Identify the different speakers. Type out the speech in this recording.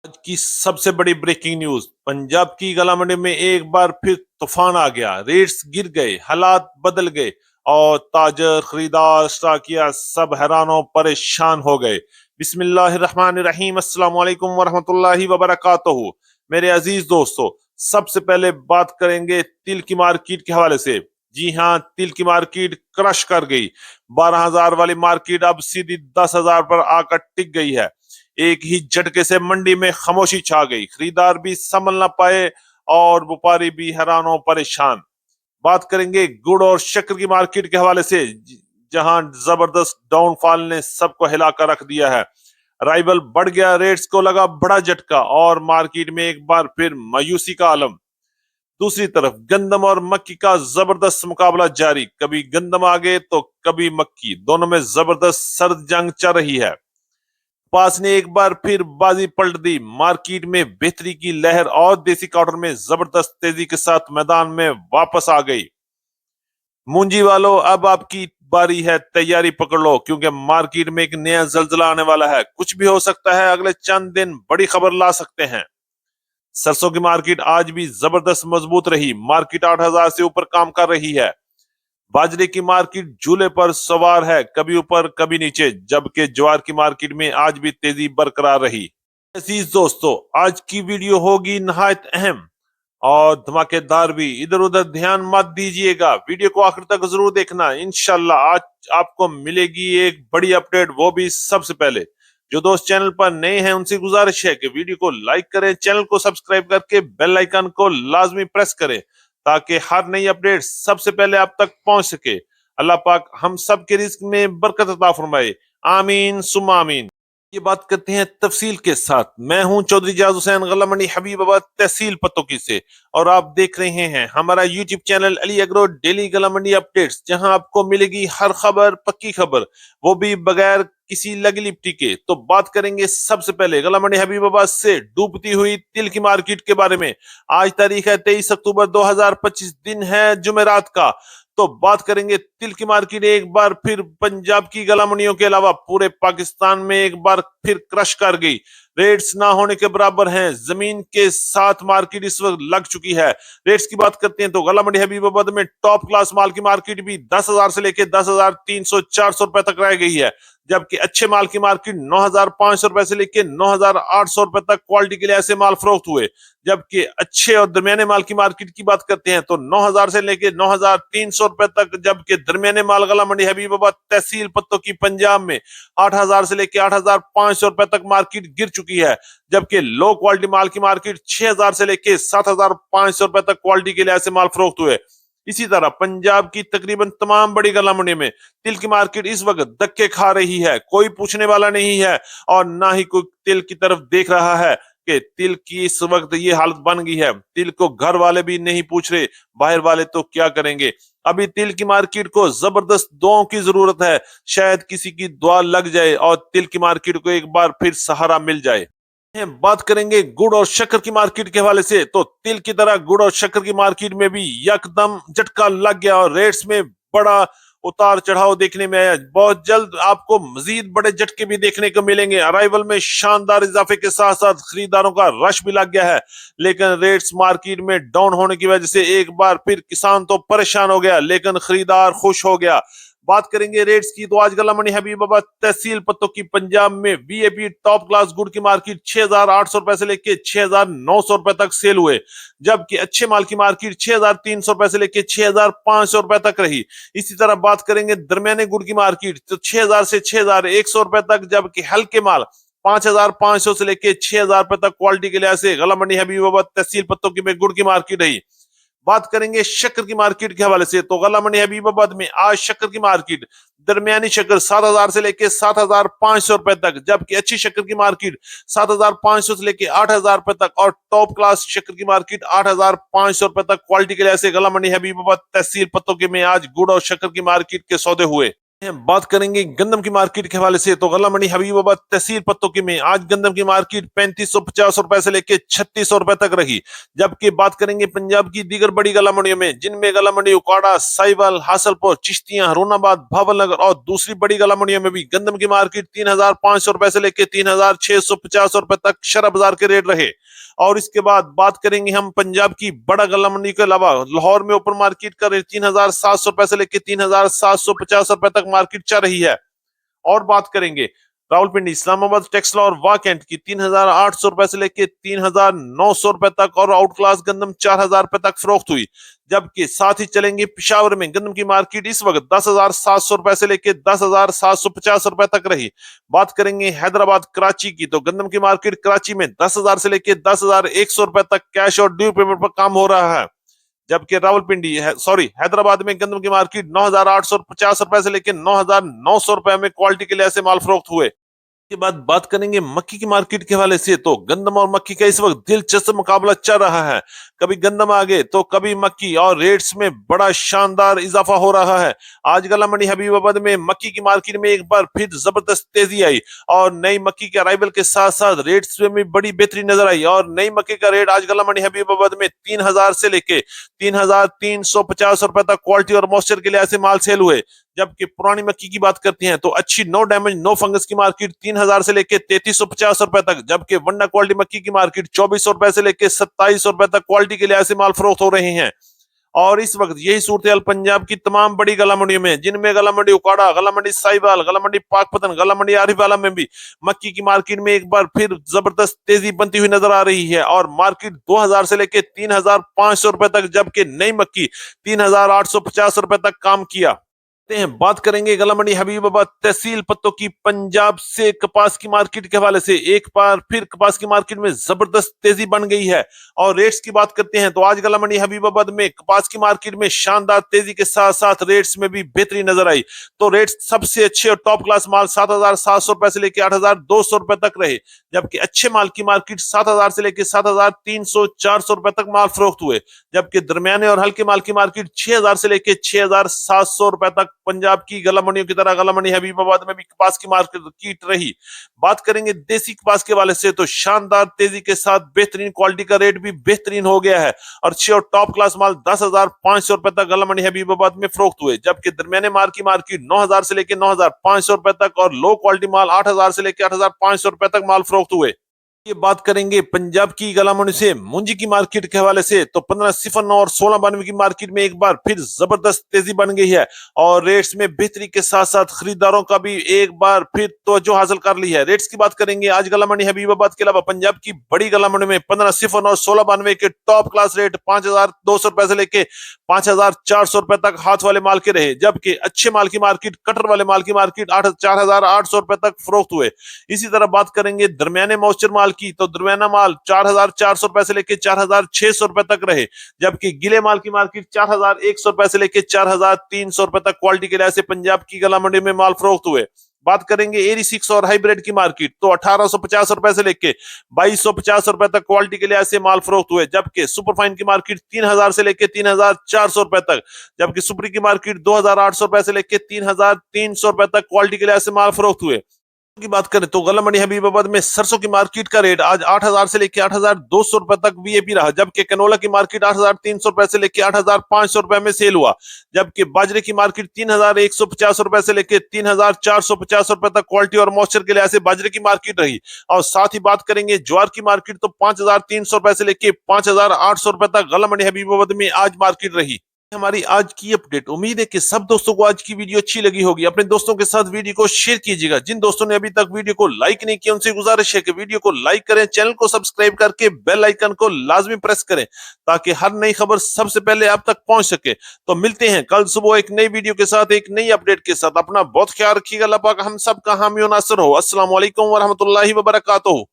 Speaker 1: आज की सबसे बड़ी ब्रेकिंग न्यूज। पंजाब की गला मंडी में एक बार फिर तूफान आ गया। रेट्स गिर गए, हालात बदल गए और ताजर, खरीदार, स्टाकिया सब हैरान और परेशान हो गए। बिस्मिल्लाहिर्रहमानिर्रहीम, अस्सलाम वालेकुम वरहमतुल्लाहि वबरकातुहू। मेरे अजीज दोस्तों, सबसे पहले बात करेंगे तिल की मार्केट के हवाले से। जी हाँ, तिल की मार्केट क्रश कर गई। 12,000 वाली मार्केट अब सीधी 10,000 पर आकर टिक गई है। एक ही झटके से मंडी में खामोशी छा गई। खरीदार भी संभल ना पाए और व्यापारी भी हैरान और परेशान। बात करेंगे गुड़ और शक्कर की मार्केट के हवाले से, जहां जबरदस्त डाउनफॉल ने सबको हिलाकर रख दिया है। राइवल बढ़ गया, रेट्स को लगा बड़ा झटका और मार्केट में एक बार फिर मायूसी का आलम। दूसरी तरफ गंदम और मक्की का जबरदस्त मुकाबला जारी। कभी गंदम आगे तो कभी मक्की, दोनों में जबरदस्त सर्द जंग चल रही है। पास ने एक बार फिर बाजी पलट दी। मार्केट में बेहतरी की लहर और देसी काउंटर में जबरदस्त तेजी के साथ मैदान में वापस आ गई। मुंजी वालों, अब आपकी बारी है, तैयारी पकड़ लो क्योंकि मार्केट में एक नया जल्जला आने वाला है। कुछ भी हो सकता है, अगले चंद दिन बड़ी खबर ला सकते हैं। सरसों की मार्केट आज भी जबरदस्त मजबूत रही। मार्केट 8,000 से ऊपर काम कर रही है। बाजरे की मार्केट झूले पर सवार है, कभी ऊपर कभी नीचे, जबकि ज्वार की मार्केट में आज भी तेजी बरकरार रही। अजीज दोस्तों, आज की वीडियो होगी नहायत अहम और धमाकेदार भी। इधर उधर ध्यान मत दीजिएगा, वीडियो को आखिर तक जरूर देखना। इंशाल्लाह आज आपको मिलेगी एक बड़ी अपडेट, वो भी सबसे पहले। जो दोस्त चैनल पर नए हैं उनसे गुजारिश है कि वीडियो को लाइक करें, चैनल को सब्सक्राइब करके बेल आइकन को लाजमी प्रेस करें ताकि हर नई अपडेट सबसे पहले आप तक पहुंच सके। अल्लाह पाक हम सब के रिस्क में बरकत अता फरमाए। आमीन सुम्मा आमीन। ये बात करते हैं तफसील के साथ। मैं हूं चौधरी जाज हुसैन, गला मंडी हबीबाबाद, तहसील पतोकी से, और आप देख रहे हैं हमारा YouTube channel Ali agro daily गला मंडी अपडेट्स, जहां आपको मिलेगी हर खबर, पक्की खबर, वो भी बगैर किसी लगी लिपटी के। तो बात करेंगे सबसे पहले गला मंडी हबीबाबाद से डूबती हुई तिल की मार्केट के बारे में। आज तारीख है 23 अक्टूबर 2025, दिन है जुमेरात का। तो बात करेंगे तिल की मार्केट एक बार फिर पंजाब की गलामंडियों के अलावा पूरे पाकिस्तान में एक बार फिर क्रश कर गई। रेट्स ना होने के बराबर हैं। जमीन के साथ मार्केट इस वक्त लग चुकी है। रेट्स की बात करते हैं तो गला मंडी हबीबाबाद में टॉप क्लास माल की मार्केट भी 10,000 से लेकर 10,300 400 रुपए तक रह गई है, जबकि अच्छे माल की मार्केट 9,500 रुपए से लेकर 9,800 रुपए तक क्वालिटी के लिए ऐसे माल फरोख्त हुए। जबकि अच्छे और दरमियाने माल की मार्केट की बात करते हैं तो 9,000 से लेकर 9,300 रुपए तक, जबकि दरमियाने माल गला मंडी हबीबाबाद तहसील पत्तों की पंजाब में 8,000 से लेकर 8,500 रुपए तक मार्केट गिर चुकी है। जबकि लो क्वालिटी माल की मार्केट 6,000 से लेकर 7,500 रुपए तक क्वालिटी के लिए ऐसे माल फरोख्त हुए। इसी तरह पंजाब की तकरीबन तमाम बड़ी गला मंडी में तिल की मार्केट इस वक्त धक्के खा रही है। कोई पूछने वाला नहीं है और ना ही कोई तिल की तरफ देख रहा है कि तिल की इस वक्त ये हालत बन गई है। तिल को घर वाले भी नहीं पूछ रहे, बाहर वाले तो क्या करेंगे। अभी तिल की मार्केट को जबरदस्त दुआओं की जरूरत है। शायद किसी की दुआ लग जाए और तिल की मार्केट को एक बार फिर सहारा मिल जाए। बात करेंगे गुड़ और शक्कर की मार्केट के हवाले से तो तिल की तरह गुड़ और शक्कर की मार्केट में भी यकदम झटका लग गया और रेट्स में बड़ा उतार चढ़ाव देखने में आया। बहुत जल्द आपको मजीद बड़े झटके भी देखने को मिलेंगे। अराइवल में शानदार इजाफे के साथ साथ खरीदारों का रश भी लग गया है, लेकिन रेट्स मार्केट में डाउन होने की वजह से एक बार फिर किसान तो परेशान हो गया, लेकिन खरीदार खुश हो गया। बात करेंगे रेट्स की तो आज गला मंडी हबीबाबाद तहसील पत्तों की पंजाब में वीएपी टॉप क्लास गुड़ की मार्केट 6,800 रुपए से लेकर 6,900 रुपए तक सेल हुए, जबकि अच्छे माल की मार्केट 6,300 रुपए से लेकर 6,500 रुपए तक रही। इसी तरह बात करेंगे दरमियाने गुड़ की मार्केट तो 6,000 से 6,100 रुपए तक, जबकि हल्के माल 5,500 से लेकर 6,000 रुपए तक क्वालिटी के लिहाज से गला मंडी हबीबाबाद तहसील पत्तों की में गुड़ की मार्केट रही। बात करेंगे शक्कर की मार्केट के हवाले से तो गला मंडी हबीबाबाद में आज शक्कर की मार्केट दरमियानी शक्कर 7,000 से लेकर 7,500 रुपए तक, जबकि अच्छी शक्कर की मार्केट 7,500 से लेकर 8,000 रुपए तक, और टॉप क्लास शक्कर की मार्केट 8,500 रुपए तक क्वालिटी के लिए ऐसे गला मंडी हबीबाबाद तहसील पत्तों के में आज गुड़ और शक्कर की मार्केट के सौदे हुए। बात करेंगे गंदम की मार्केट के हवाले से, तो गला मंडी हबीबाबाद तहसील पत्तोकी में आज गंदम की मार्केट 3550 रुपए से लेके 3600 रुपए तक रही। जबकि बात करेंगे पंजाब की दीगर बड़ी गला मंडियों में, जिनमें गला मंडी उकाड़ा, साहिवाल, हासलपुर, चिश्तियां, हरुणाबाद, भावलनगर और दूसरी बड़ी गला मंडियों में भी गंदम की मार्केट 3500 रुपए से लेके 3650 रुपए तक शरा बाजार के रेट रहे। और इसके बाद बात करेंगे हम पंजाब की बड़ा गल्ला मंडी के अलावा लाहौर में ओपन मार्केट का रेट 3700 रुपए से लेकर 3750 रुपए तक मार्केट चल रही है। और बात करेंगे रावलपिंडी, इस्लामाबाद, टेक्सला और वाह कैंट की 3800 रुपए से लेके 3900 रुपए तक और आउट क्लास गंदम 4000 रुपए तक फरोख्त हुई। जबकि साथ ही चलेंगे पिशावर में गंदम की मार्केट इस वक्त 10,700 रुपए से लेके 10,750 रुपए तक रही। बात करेंगे हैदराबाद, कराची की, तो गंदम की मार्केट कराची में 10,000 से लेके 10,100 रुपए तक कैश और ड्यू पेमेंट पर काम हो रहा है। जबकि रावलपिंडी हैदराबाद में गंदम की मार्केट 9,850 रुपए से लेकर 9,900 रुपए में क्वालिटी के लिहाज से माल फरोख्त हुए। के बाद बात करेंगे मक्की की मार्केट के हवाले से, तो गंदम और मक्की का इस वक्त दिलचस्प मुकाबला चल रहा है। कभी गंदम आगे तो कभी मक्की, और रेट्स में बड़ा शानदार इजाफा हो रहा है। आज गला मंडी हबीबाबाद में मक्की की मार्केट में एक बार फिर जबरदस्त तेजी आई और नई मक्की के अराइवल के साथ साथ रेट्स में भी बड़ी बेहतरी नजर आई। और नई मक्की का रेट आज गला मंडी हबीबाबाद में 3,000 से लेके 3,350 रुपए तक क्वालिटी और मॉइस्चर के लिहाज से माल सेल हुए। जबकि पुरानी मक्की की बात करते हैं तो अच्छी नो डैमेज नो फंगस की मार्केट 3,000 से लेके 3,350 रुपए तक, जबकि वंडा क्वालिटी मक्की की मार्केट 2,400 रुपए से लेके 2,700 रुपए तक क्वालिटी के लिहाज से माल फरोख्त हो रहे हैं। और इस वक्त यही सूरत पंजाब की तमाम बड़ी गला मंडियों में, जिनमें गला मंडी उकाड़ा, गला मंडी साहिवाल, गला मंडी पाकपतन, गला मंडी आरिफवाला में भी मक्की की मार्केट में एक बार फिर जबरदस्त तेजी बनती हुई नजर आ रही है। और मार्केट 2,000 से लेके 3,500 रुपए तक, जबकि नई मक्की 3,850 रुपए तक काम किया। हैं बात करेंगे गला मंडी हबीबाबाद तहसील पत्तों की पंजाब से कपास की मार्केट के हवाले से। एक बार फिर कपास की मार्केट में जबरदस्त तेजी बन गई है। और रेट्स की बात करते हैं तो आज गला मंडी हबीबाबाद में कपास की मार्केट में शानदार तेजी के साथ साथ रेट्स में भी बेहतरी नजर आई। तो रेट्स सबसे अच्छे और टॉप क्लास माल 7,700 रुपए से लेकर 8,200 रुपए तक रहे। जबकि अच्छे माल की मार्केट 7,000 से लेकर 7,300 400 रुपए तक माल फरोख्त हुए। जबकि दरमियाने और हल्के माल की मार्केट 6,000 से लेकर 6,700 रुपए तक पंजाब की गला मंडियों की तरह गला मंडी हबीबाबाद में भी कपास की मार्केट रही। बात करेंगे देसी कपास के वाले से, तो शानदार तेजी के साथ बेहतरीन क्वालिटी का रेट भी बेहतरीन हो गया है। और अच्छे और टॉप क्लास माल 10,500 रुपए तक गला मंडी हबीबाबाद में फरोख्त हुए। जबकि दरमियाने माल की मार्केट 9,000 से लेकर 9,500 रुपए तक और लो क्वालिटी माल 8,000 से लेकर 8,500 रुपए तक माल फरोख्त हुए। ये बात करेंगे पंजाब की गला मंडी से मुंजी की मार्केट के हवाले से, तो 1509 और 1692 की मार्केट में एक बार फिर जबरदस्त तेजी बन गई है। और रेट्स में बेहतरी के साथ साथ खरीदारों का भी एक बार फिर तवज्जो हासिल कर ली है। रेट्स की बात करेंगे आज गला मंडी हबीबाबाद के अलावा पंजाब की बड़ी गला मंडी में 15 और 1692 के टॉप क्लास रेट 5,200 रुपए से लेके 5,400 रुपए तक हाथ वाले माल के रहे। जबकि अच्छे माल की मार्केट, कटर वाले माल की मार्केट 4,800 रुपए तक फरोख्त हुए। इसी तरह बात करेंगे दरमियाने मॉइस्चर माल की, तो दरमियाना माल 4,400 रुपए से लेकर 4,600 रुपए तक रहे। जबकि गिले माल की मार्केट 4,100 रुपए से लेकर 4,300 रुपए तक क्वालिटी के लिहाज से पंजाब की गला मंडी में माल फरोख्त हुए। बात करेंगे एरी 6 और हाइब्रिड की मार्केट, तो 1,850 रुपए से लेके 2,250 रुपए तक क्वालिटी के लिहाज से माल फरोख्त हुए। जबकि सुपरफाइन की मार्केट 3,000 से लेके 3,400 रुपए तक, जबकि सुपरी की मार्केट 2,800 रुपए से लेके 3,300 रुपए तक क्वालिटी के लिहाज से माल फरोख्त हुए। की बात करें तो गला मंडी हबीबाबाद में सरसों की मार्केट का रेट आज 8,000 से लेकर 8,200 रुपए तक वीएपी रहा। जबकि कैनोला की मार्केट 8,300 रुपए से लेकर 8,500 रुपए में सेल हुआ। जबकि बाजरे की मार्केट 3,150 रुपए से लेकर 3,450 रुपए तक क्वालिटी और मॉइस्चर के लिहाज से बाजरे की मार्केट रही। और साथ ही बात करेंगे ज्वार की मार्केट, तो 5,300 रुपए से लेकर 5,800 रुपए तक गला मंडी हबीबाबाद में आज मार्केट रही। हमारी आज की अपडेट। उम्मीद है कि सब दोस्तों को आज की वीडियो अच्छी लगी होगी। अपने दोस्तों के साथ वीडियो को शेयर कीजिएगा। जिन दोस्तों ने अभी तक वीडियो को लाइक नहीं किया उनसे गुजारिश है कि वीडियो को लाइक करें, चैनल को सब्सक्राइब करके बेल आइकन को लाजमी प्रेस करें ताकि हर नई खबर सबसे पहले आप तक पहुंच सके। तो मिलते हैं कल सुबह एक नई वीडियो के साथ, एक नई अपडेट के साथ। अपना बहुत ख्याल रखिएगा। अल्लाह पाक हम सब का हामी और नासिर हो। अस्सलाम वालेकुम व रहमतुल्लाहि व बरकातुहू।